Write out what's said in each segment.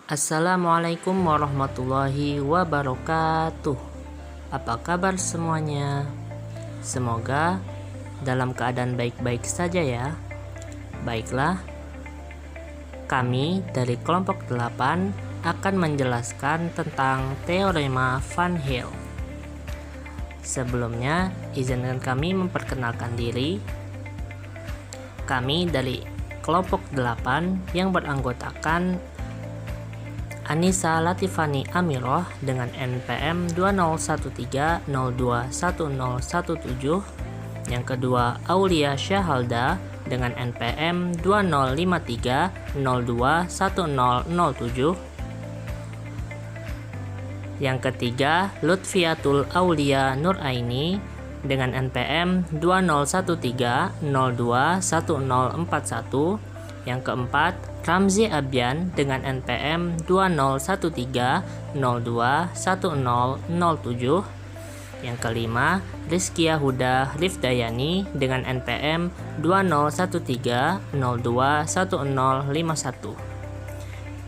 Assalamualaikum warahmatullahi wabarakatuh. Apa kabar semuanya? Semoga dalam keadaan baik-baik saja ya. Baiklah, kami dari kelompok 8 akan menjelaskan tentang teorema Van Heel. Sebelumnya, izinkan kami memperkenalkan diri. Kami dari kelompok 8 yang beranggotakan Anissa Latifani Amiroh dengan NPM 2013021017. Yang kedua, Aulia Syahalda dengan NPM 2053021007. Yang ketiga, Lutfiatul Aulia Nuraini dengan NPM 2013021041. Yang keempat, Ramzi Abyan dengan NPM 2013021007. Yang kelima, Rizkia Huda Rifdayani dengan NPM 2013021051.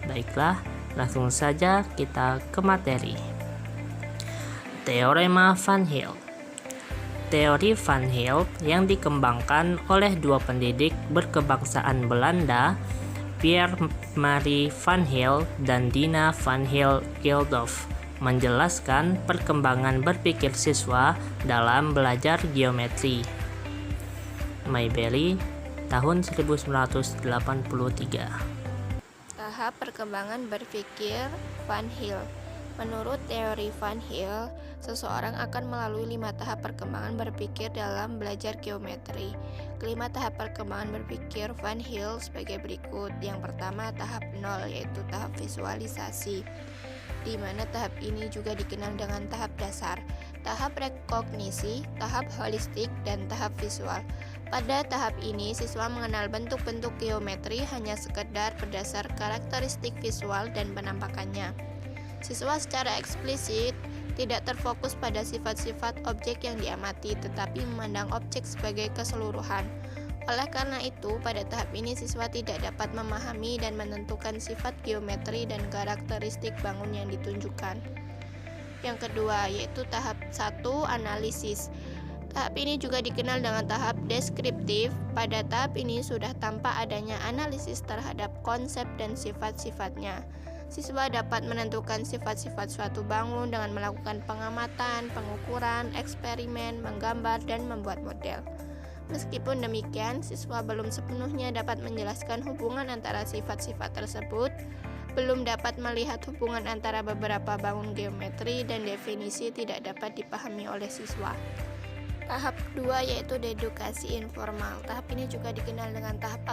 Baiklah, langsung saja kita ke materi. Teorema Van Heel. Teori Van Heel yang dikembangkan oleh dua pendidik berkebangsaan Belanda, Pierre Marie Van Heel dan Dina Van Heel Geldof, menjelaskan perkembangan berpikir siswa dalam belajar geometri. Maybelline, tahun 1983. Tahap perkembangan berpikir Van Heel. Menurut teori Van Heel, seseorang akan melalui 5 tahap perkembangan berpikir dalam belajar geometri. Kelima tahap perkembangan berpikir Van Heel sebagai berikut. Yang pertama, tahap 0, yaitu tahap visualisasi, di mana tahap ini juga dikenal dengan tahap dasar, tahap rekognisi, tahap holistik, dan tahap visual. Pada tahap ini, siswa mengenal bentuk-bentuk geometri hanya sekedar berdasar karakteristik visual dan penampakannya. Siswa secara eksplisit tidak terfokus pada sifat-sifat objek yang diamati, tetapi memandang objek sebagai keseluruhan. Oleh karena itu, pada tahap ini siswa tidak dapat memahami dan menentukan sifat geometri dan karakteristik bangun yang ditunjukkan. Yang kedua, yaitu tahap 1, analisis. Tahap ini juga dikenal dengan tahap deskriptif. Pada tahap ini sudah tampak adanya analisis terhadap konsep dan sifat-sifatnya. Siswa dapat menentukan sifat-sifat suatu bangun dengan melakukan pengamatan, pengukuran, eksperimen, menggambar, dan membuat model. Meskipun demikian, siswa belum sepenuhnya dapat menjelaskan hubungan antara sifat-sifat tersebut, belum dapat melihat hubungan antara beberapa bangun geometri, dan definisi tidak dapat dipahami oleh siswa. Tahap kedua yaitu dedukasi informal. Tahap ini juga dikenal dengan tahap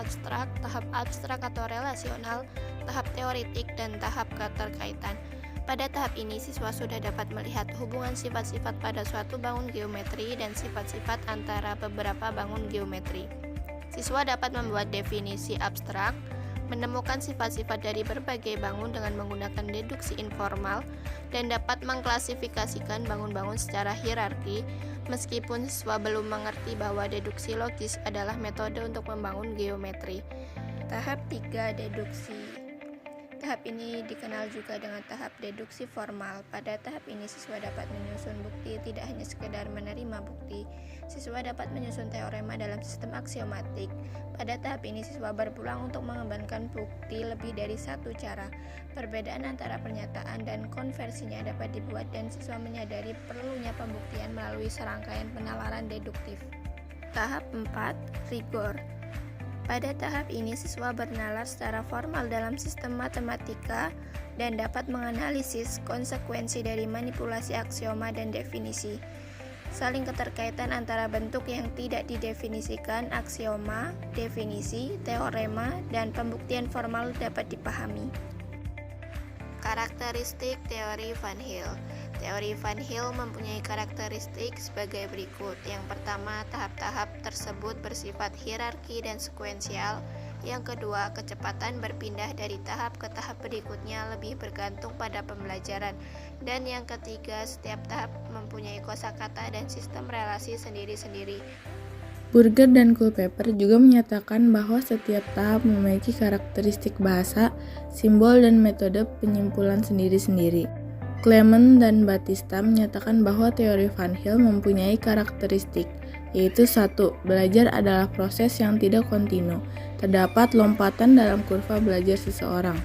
abstrak atau relasional, tahap teoritik, dan tahap keterkaitan. Pada tahap ini, siswa sudah dapat melihat hubungan sifat-sifat pada suatu bangun geometri dan sifat-sifat antara beberapa bangun geometri. Siswa dapat membuat definisi abstrak, menemukan sifat-sifat dari berbagai bangun dengan menggunakan deduksi informal, dan dapat mengklasifikasikan bangun-bangun secara hierarki, meskipun siswa belum mengerti bahwa deduksi logis adalah metode untuk membangun geometri. Tahap 3, deduksi. Tahap ini dikenal juga dengan tahap deduksi formal. Pada tahap ini siswa dapat menyusun bukti, tidak hanya sekedar menerima bukti. Siswa dapat menyusun teorema dalam sistem aksiomatik. Pada tahap ini siswa berpeluang untuk mengembangkan bukti lebih dari satu cara. Perbedaan antara pernyataan dan konversinya dapat dibuat dan siswa menyadari perlunya pembuktian melalui serangkaian penalaran deduktif. Tahap 4, rigor. Pada tahap ini, siswa bernalar secara formal dalam sistem matematika dan dapat menganalisis konsekuensi dari manipulasi aksioma dan definisi. Saling keterkaitan antara bentuk yang tidak didefinisikan, aksioma, definisi, teorema, dan pembuktian formal dapat dipahami. Karakteristik teori Van Heel. Teori Van Heel mempunyai karakteristik sebagai berikut. Yang pertama, tahap-tahap tersebut bersifat hierarki dan sekuensial. Yang kedua, kecepatan berpindah dari tahap ke tahap berikutnya lebih bergantung pada pembelajaran. Dan yang ketiga, setiap tahap mempunyai kosakata dan sistem relasi sendiri-sendiri. Burger dan Culpeper juga menyatakan bahwa setiap tahap memiliki karakteristik bahasa, simbol, dan metode penyimpulan sendiri-sendiri. Clement dan Batista menyatakan bahwa teori Van Hill mempunyai karakteristik, yaitu 1. Belajar adalah proses yang tidak kontinu. Terdapat lompatan dalam kurva belajar seseorang.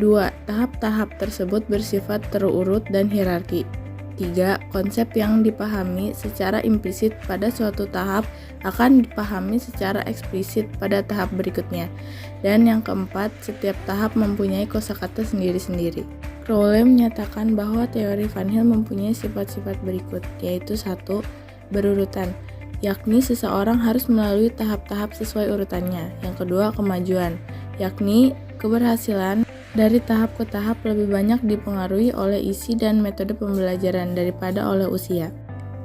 2. Tahap-tahap tersebut bersifat terurut dan hierarki. 3. Konsep yang dipahami secara implisit pada suatu tahap akan dipahami secara eksplisit pada tahap berikutnya. Dan yang keempat, setiap tahap mempunyai kosakata sendiri-sendiri. Crowley menyatakan bahwa teori Van Hill mempunyai sifat-sifat berikut, yaitu 1. Berurutan, yakni seseorang harus melalui tahap-tahap sesuai urutannya. Yang kedua, kemajuan, yakni keberhasilan dari tahap ke tahap lebih banyak dipengaruhi oleh isi dan metode pembelajaran daripada oleh usia.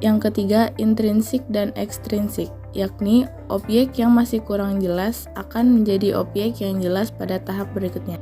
Yang ketiga, intrinsik dan ekstrinsik, yakni objek yang masih kurang jelas akan menjadi objek yang jelas pada tahap berikutnya.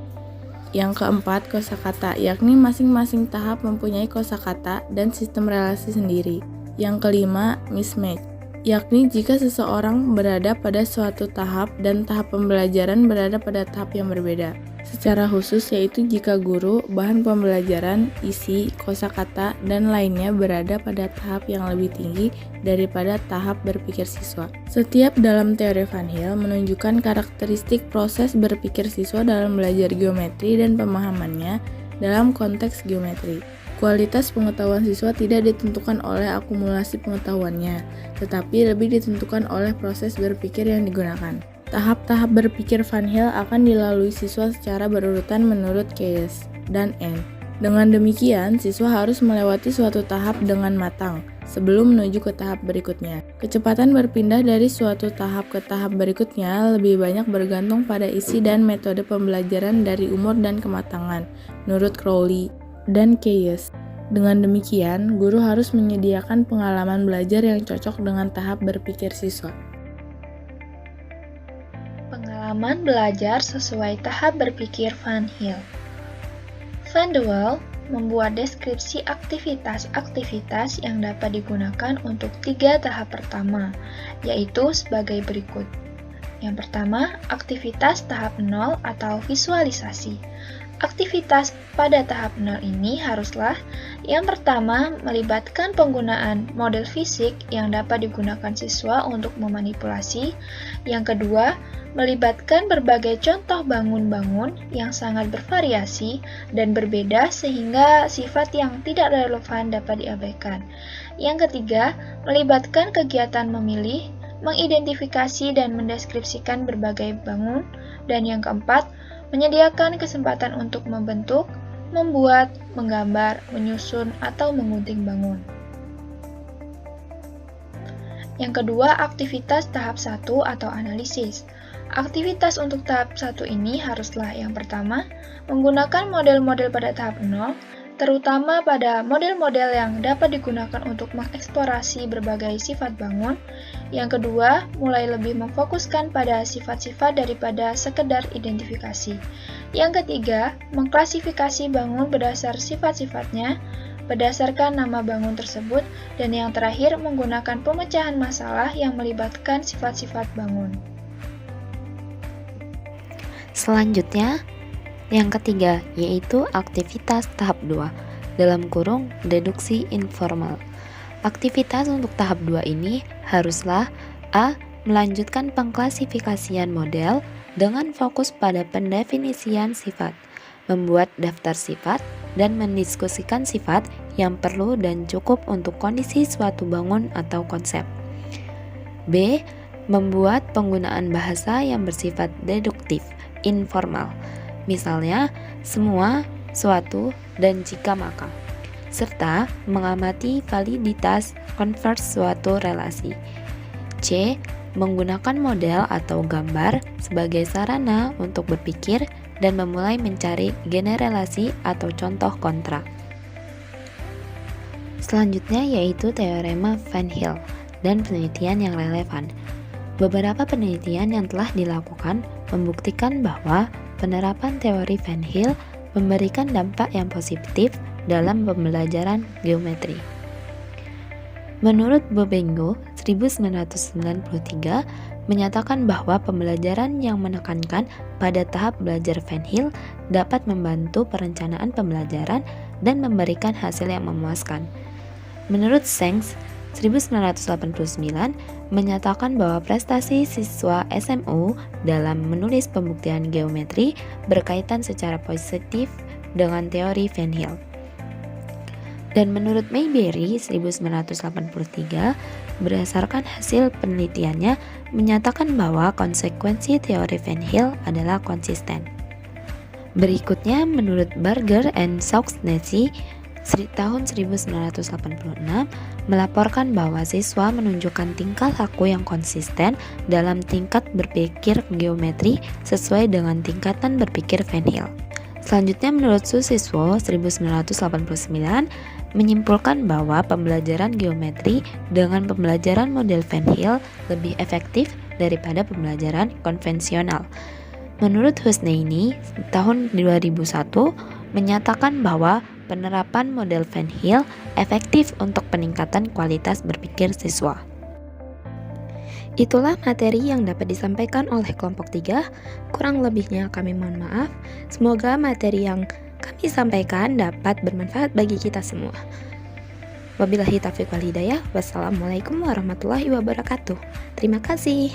Yang keempat, kosakata, yakni masing-masing tahap mempunyai kosakata dan sistem relasi sendiri. Yang kelima, mismatch, yakni jika seseorang berada pada suatu tahap dan tahap pembelajaran berada pada tahap yang berbeda. Secara khusus yaitu jika guru, bahan pembelajaran, isi, kosakata, dan lainnya berada pada tahap yang lebih tinggi daripada tahap berpikir siswa. Setiap dalam teori Van Hill menunjukkan karakteristik proses berpikir siswa dalam belajar geometri dan pemahamannya dalam konteks geometri. Kualitas pengetahuan siswa tidak ditentukan oleh akumulasi pengetahuannya, tetapi lebih ditentukan oleh proses berpikir yang digunakan. Tahap-tahap berpikir Van Hill akan dilalui siswa secara berurutan menurut Keyes dan N. Dengan demikian, siswa harus melewati suatu tahap dengan matang sebelum menuju ke tahap berikutnya. Kecepatan berpindah dari suatu tahap ke tahap berikutnya lebih banyak bergantung pada isi dan metode pembelajaran dari umur dan kematangan, menurut Crowley dan Keyes. Dengan demikian, guru harus menyediakan pengalaman belajar yang cocok dengan tahap berpikir siswa. Pengalaman belajar sesuai tahap berpikir Van Hill. Van de Waal membuat deskripsi aktivitas-aktivitas yang dapat digunakan untuk 3 tahap pertama, yaitu sebagai berikut. Yang pertama, aktivitas tahap 0 atau visualisasi. Aktivitas pada tahap 0 ini haruslah yang pertama melibatkan penggunaan model fisik yang dapat digunakan siswa untuk memanipulasi. Yang kedua, melibatkan berbagai contoh bangun-bangun yang sangat bervariasi dan berbeda sehingga sifat yang tidak relevan dapat diabaikan. Yang ketiga, melibatkan kegiatan memilih, mengidentifikasi dan mendeskripsikan berbagai bangun. Dan yang keempat, menyediakan kesempatan untuk membentuk, membuat, menggambar, menyusun, atau menggunting bangun. Yang kedua, aktivitas tahap 1 atau analisis. Aktivitas untuk tahap 1 ini haruslah yang pertama, menggunakan model-model pada tahap 0, terutama pada model-model yang dapat digunakan untuk mengeksplorasi berbagai sifat bangun. Yang kedua, mulai lebih memfokuskan pada sifat-sifat daripada sekedar identifikasi. Yang ketiga, mengklasifikasi bangun berdasar sifat-sifatnya, berdasarkan nama bangun tersebut. Dan yang terakhir, menggunakan pemecahan masalah yang melibatkan sifat-sifat bangun. Selanjutnya, yang ketiga, yaitu aktivitas tahap 2, dalam kurung deduksi informal. Aktivitas untuk tahap 2 ini haruslah A. Melanjutkan pengklasifikasian model dengan fokus pada pendefinisian sifat, membuat daftar sifat, dan mendiskusikan sifat yang perlu dan cukup untuk kondisi suatu bangun atau konsep. B. Membuat penggunaan bahasa yang bersifat deduktif, informal. Misalnya, semua, suatu, dan jika maka, serta mengamati validitas konvers suatu relasi. C. Menggunakan model atau gambar sebagai sarana untuk berpikir dan memulai mencari generalisasi atau contoh kontra. Selanjutnya yaitu teorema Van Hill dan penelitian yang relevan. Beberapa penelitian yang telah dilakukan membuktikan bahwa penerapan teori Van Hill memberikan dampak yang positif dalam pembelajaran geometri. Menurut Bobengo, 1993 menyatakan bahwa pembelajaran yang menekankan pada tahap belajar Van Hill dapat membantu perencanaan pembelajaran dan memberikan hasil yang memuaskan. Menurut Shanks, 1989 menyatakan bahwa prestasi siswa SMU dalam menulis pembuktian geometri berkaitan secara positif dengan teori Van Hill. Dan menurut Mayberry 1983, berdasarkan hasil penelitiannya menyatakan bahwa konsekuensi teori Van Hill adalah konsisten. Berikutnya, menurut Barger and Shaughnessy tahun 1986 melaporkan bahwa siswa menunjukkan tingkah laku yang konsisten dalam tingkat berpikir geometri sesuai dengan tingkatan berpikir Van Hill. Selanjutnya, menurut Susiswo 1989 menyimpulkan bahwa pembelajaran geometri dengan pembelajaran model Van Hill lebih efektif daripada pembelajaran konvensional. Menurut Husseini tahun 2001 menyatakan bahwa penerapan model Van Hill efektif untuk peningkatan kualitas berpikir siswa. Itulah materi yang dapat disampaikan oleh kelompok 3. Kurang lebihnya kami mohon maaf. Semoga materi yang kami sampaikan dapat bermanfaat bagi kita semua. Wabillahi taufiq wal hidayah. Wassalamualaikum warahmatullahi wabarakatuh. Terima kasih.